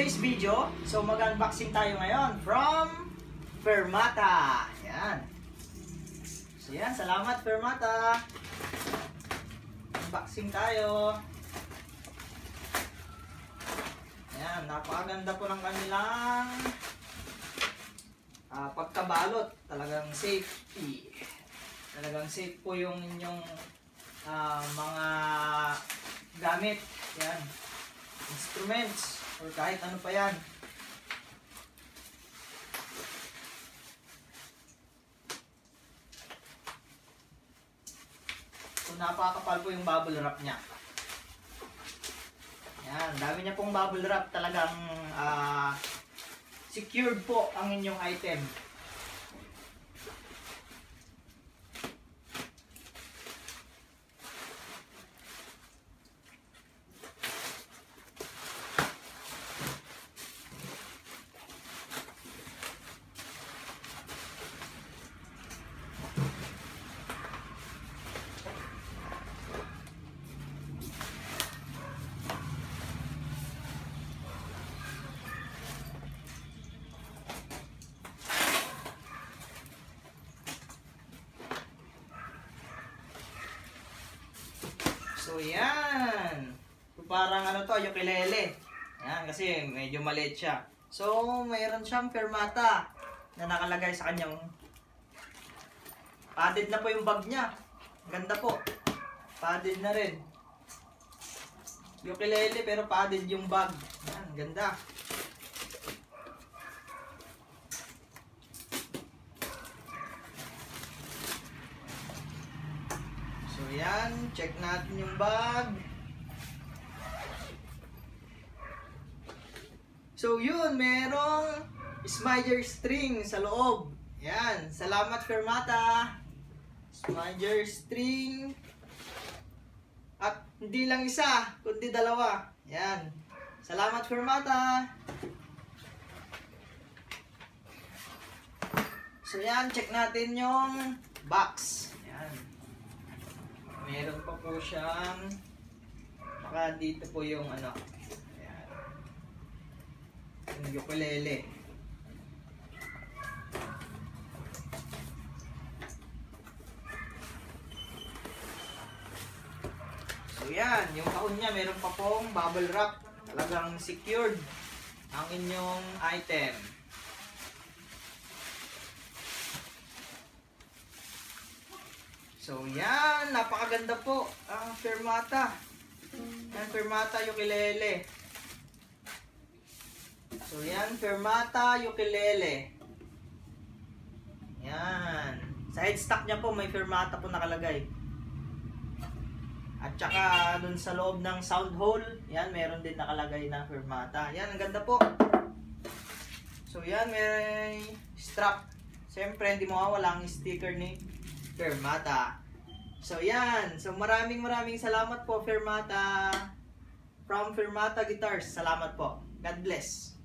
today's video, so mag-unboxing tayo ngayon from Fermata. Yan. So yan, salamat Fermata. Unboxing tayo. Yan, napakaganda po ng kanilang pagkabalot. Talagang safety. Talagang safe po yung inyong mga gamit. Yan. Instruments or kahit ano pa yan. So napakapal po yung bubble wrap niya. Yan, dami niya pong bubble wrap. Talagang secured po ang inyong item. So yan. Parang ano to, ukulele. Yan, kasi medyo maliit siya. So mayroon siyang Fermata na nakalagay sa kanyang. Padded na po yung bag niya. Ganda po. Padded na rin. Ukulele pero padded yung bag. Yan, ganda. So yan, check natin yung bag. So yun, merong Smidger string sa loob. Yan, salamat Fermata. Smidger string. At hindi lang isa, kundi dalawa. Yan, salamat Fermata. So yan, check natin yung box. Yan. Meron pa po siyang, baka dito po yung ano, ayan, yung ukulele. So yan, yung kahon niya meron pa pong bubble wrap. Talagang secured ang inyong item. So yan, napakaganda po ang Fermata. Yan, Fermata ukulele. So yan, Fermata ukulele. Yan. Sa headstock niya po may Fermata po nakalagay. At saka dun sa loob ng sound hole, yan, meron din nakalagay na Fermata. Yan, ang ganda po. So yan, may strap. Siyempre, hindi mawawala ang sticker ni Fermata. So yan, so maraming salamat po Fermata. From Fermata Guitars, salamat po. God bless.